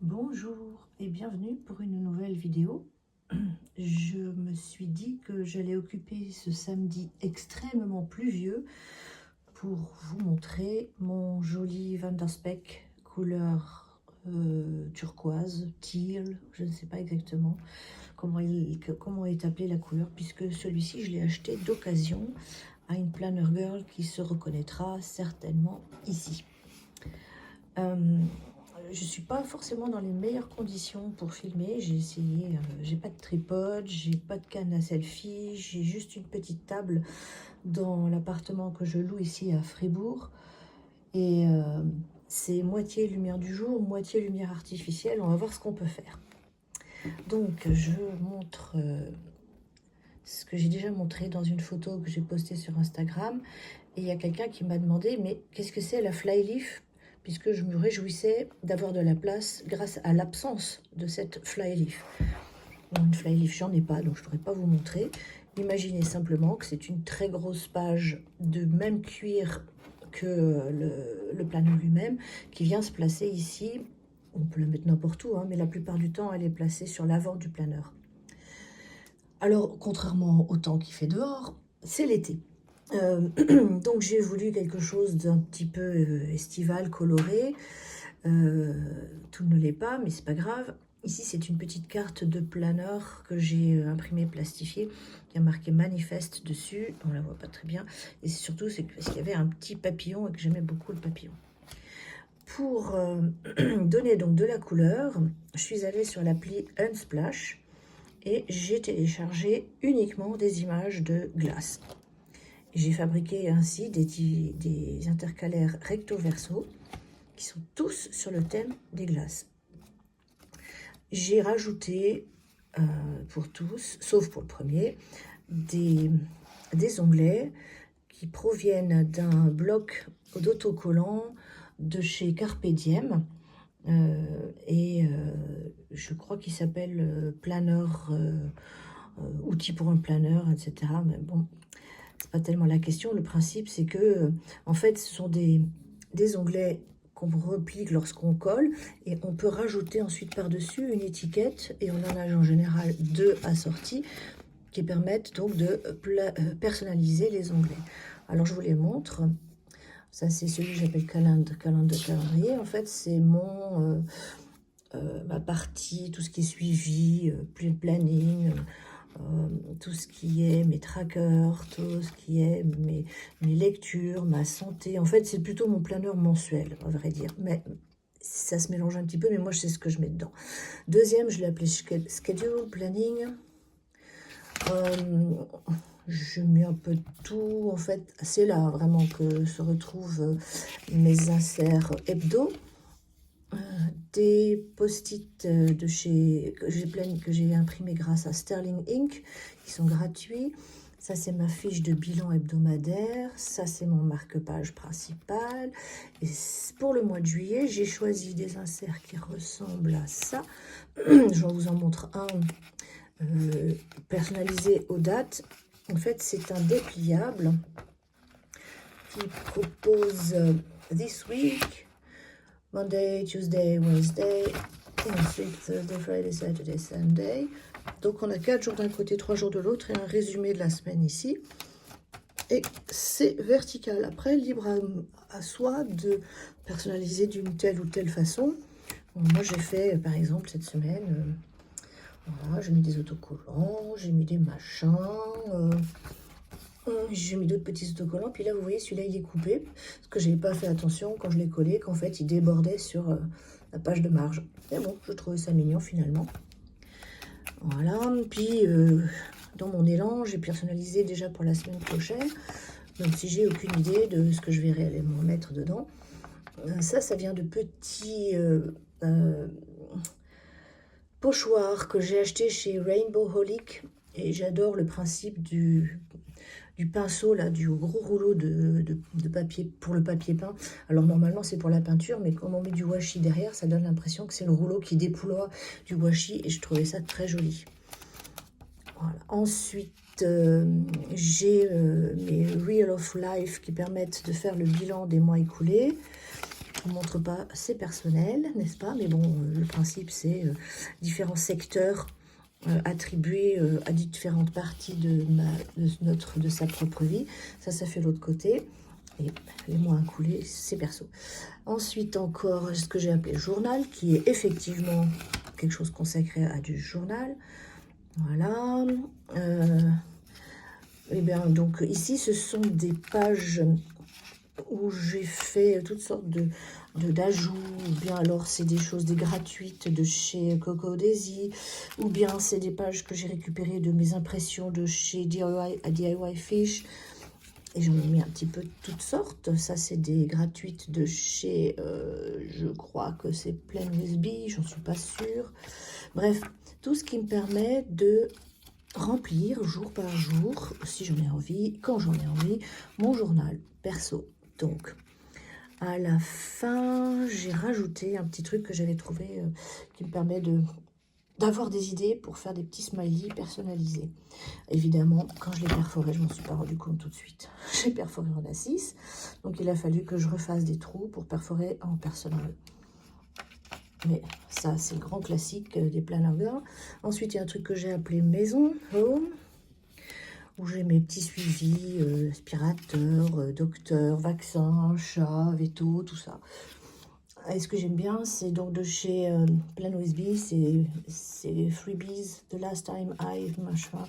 Bonjour et bienvenue pour une nouvelle vidéo. Je me suis dit que j'allais occuper ce samedi extrêmement pluvieux pour vous montrer mon joli Van der Speck couleur turquoise, teal, je ne sais pas exactement comment est appelée la couleur, puisque celui-ci je l'ai acheté d'occasion à une planner girl qui se reconnaîtra certainement ici. Je suis pas forcément dans les meilleures conditions pour filmer. J'ai essayé, j'ai pas de tripod, j'ai pas de canne à selfie, j'ai juste une petite table dans l'appartement que je loue ici à Fribourg. Et c'est moitié lumière du jour, moitié lumière artificielle. On va voir ce qu'on peut faire. Donc je montre ce que j'ai déjà montré dans une photo que j'ai postée sur Instagram. Et il y a quelqu'un qui m'a demandé, mais qu'est-ce que c'est la flyleaf ? Puisque je me réjouissais d'avoir de la place grâce à l'absence de cette flyleaf. Une flyleaf, j'en ai pas, donc je ne pourrais pas vous montrer. Imaginez simplement que c'est une très grosse page de même cuir que le planner lui-même, qui vient se placer ici. On peut la mettre n'importe où, hein, mais la plupart du temps, elle est placée sur l'avant du planner. Alors, contrairement au temps qu'il fait dehors, c'est l'été. Donc j'ai voulu quelque chose d'un petit peu estival, coloré. Tout ne l'est pas, mais c'est pas grave. Ici, c'est une petite carte de planeur que j'ai imprimée, plastifiée, qui a marqué manifeste dessus. On la voit pas très bien. Et surtout, c'est parce qu'il y avait un petit papillon et que j'aimais beaucoup le papillon. Pour donner donc de la couleur, je suis allée sur l'appli Unsplash et j'ai téléchargé uniquement des images de glace. J'ai fabriqué ainsi des intercalaires recto-verso qui sont tous sur le thème des glaces. J'ai rajouté pour tous, sauf pour le premier, des onglets qui proviennent d'un bloc d'autocollants de chez Carpe Diem. Je crois qu'il s'appelle planner, outil pour un planeur, etc. Mais bon, c'est pas tellement la question. Le principe, c'est que, en fait, ce sont des onglets qu'on replie lorsqu'on colle et on peut rajouter ensuite par-dessus une étiquette, et on en a en général 2 assortis qui permettent donc de personnaliser les onglets. Alors, je vous les montre. Ça, c'est celui que j'appelle calendrier. En fait, c'est ma partie, tout ce qui est suivi, planning, tout ce qui est mes trackers, tout ce qui est mes lectures, ma santé. En fait, c'est plutôt mon planeur mensuel, à vrai dire. Mais ça se mélange un petit peu, mais moi, je sais ce que je mets dedans. Deuxième, je l'ai appelé schedule, planning. Je mets un peu de tout. En fait, c'est là vraiment que se retrouvent mes inserts hebdo. Des post-it de chez que j'ai imprimé grâce à Sterling Ink, qui sont gratuits. Ça, c'est ma fiche de bilan hebdomadaire. Ça, c'est mon marque-page principal. Et pour le mois de juillet, j'ai choisi des inserts qui ressemblent à ça. Je vous en montre un personnalisé aux dates. En fait, c'est un dépliable qui propose This Week, Monday, Tuesday, Wednesday, ensuite Thursday, Friday, Saturday, Sunday. Donc on a 4 jours d'un côté, 3 jours de l'autre et un résumé de la semaine ici. Et c'est vertical. Après, libre à soi de personnaliser d'une telle ou telle façon. Bon, moi j'ai fait par exemple cette semaine, voilà, j'ai mis des autocollants, j'ai mis des machins. J'ai mis d'autres petits autocollants, puis là vous voyez celui-là il est coupé, parce que j'ai pas fait attention quand je l'ai collé, qu'en fait il débordait sur la page de marge. Mais bon, je trouvais ça mignon finalement. Voilà, puis dans mon élan, j'ai personnalisé déjà pour la semaine prochaine, même si j'ai aucune idée de ce que je vais réellement mettre dedans. Ça vient de petits pochoirs que j'ai acheté chez Rainbow Holic, et j'adore le principe du pinceau, là, du gros rouleau de papier pour le papier peint. Alors normalement c'est pour la peinture, mais comme on met du washi derrière, ça donne l'impression que c'est le rouleau qui déploie du washi, et je trouvais ça très joli. Voilà. Ensuite, j'ai mes Reel of Life qui permettent de faire le bilan des mois écoulés. je vous montre pas, c'est personnel, n'est-ce pas? Mais bon, le principe, c'est différents secteurs attribués à différentes parties de sa propre vie. Ça fait l'autre côté. Et les mois à couler, c'est perso. Ensuite, encore ce que j'ai appelé journal, qui est effectivement quelque chose consacré à du journal. Voilà. Et bien, donc ici, ce sont des pages où j'ai fait toutes sortes d'ajouts, ou bien alors c'est des choses, des gratuites de chez Coco Daisy, ou bien c'est des pages que j'ai récupérées de mes impressions de chez DIY Fish, et j'en ai mis un petit peu de toutes sortes. Ça, c'est des gratuites de chez, je crois que c'est Plain with Bee, j'en suis pas sûre. Bref, tout ce qui me permet de remplir jour par jour, si j'en ai envie, quand j'en ai envie, mon journal perso. Donc, à la fin, j'ai rajouté un petit truc que j'avais trouvé qui me permet d'avoir des idées pour faire des petits smileys personnalisés. Évidemment, quand je l'ai perforé, je ne m'en suis pas rendu compte tout de suite. J'ai perforé en A6, donc il a fallu que je refasse des trous pour perforer en personnel. Mais ça, c'est le grand classique des planners. Ensuite, il y a un truc que j'ai appelé maison, home, où j'ai mes petits suivis, aspirateurs, docteurs, vaccins, chats, veto, tout ça. Et ce que j'aime bien, c'est donc de chez Plain with Bee, c'est Freebies, The Last Time I, machin,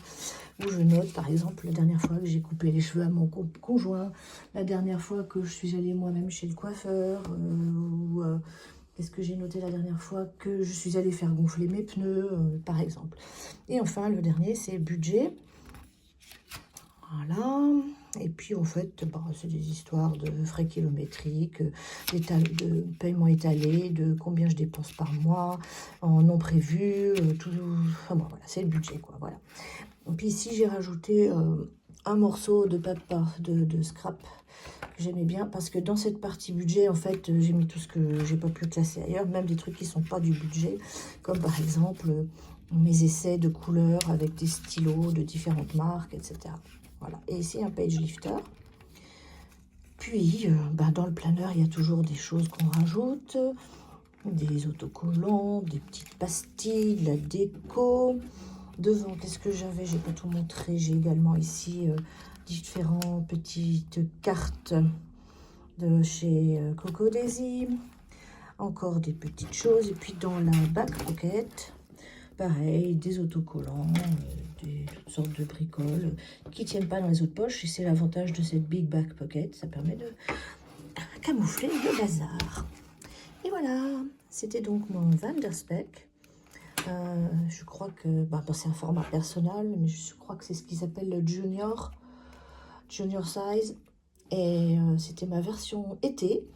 où je note, par exemple, la dernière fois que j'ai coupé les cheveux à mon conjoint, la dernière fois que je suis allée moi-même chez le coiffeur, qu'est-ce que j'ai noté la dernière fois que je suis allée faire gonfler mes pneus, par exemple. Et enfin, le dernier, c'est budget. Voilà. Et puis, en fait, bah, c'est des histoires de frais kilométriques, de paiement étalé, de combien je dépense par mois, en non prévu, tout. Enfin, bon, voilà, c'est le budget, quoi. Voilà. Et puis ici, j'ai rajouté un morceau de scrap que j'aimais bien, parce que dans cette partie budget, en fait, j'ai mis tout ce que j'ai pas pu classer ailleurs, même des trucs qui sont pas du budget, comme par exemple mes essais de couleurs avec des stylos de différentes marques, etc. Voilà. Et ici, un page lifter. Puis, dans le planeur, il y a toujours des choses qu'on rajoute, des autocollants, des petites pastilles, de la déco. Devant, qu'est-ce que j'avais? J'ai pas tout montré. J'ai également ici différentes petites cartes de chez Coco Daisy. Encore des petites choses. Et puis dans la back pocket, pareil, des autocollants, toutes sortes de bricoles qui tiennent pas dans les autres poches. Et c'est l'avantage de cette big back pocket. Ça permet de camoufler le bazar. Et voilà, c'était donc mon Van der Speck. Je crois que c'est un format personnel, mais je crois que c'est ce qu'ils appellent le junior size. Et c'était ma version été.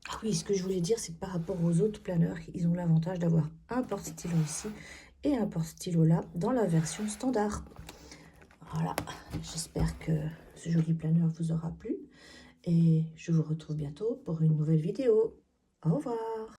Ah oui, ce que je voulais dire, c'est que par rapport aux autres planeurs, ils ont l'avantage d'avoir un porte-stylo ici et un porte-stylo là dans la version standard. Voilà, j'espère que ce joli planeur vous aura plu. Et je vous retrouve bientôt pour une nouvelle vidéo. Au revoir!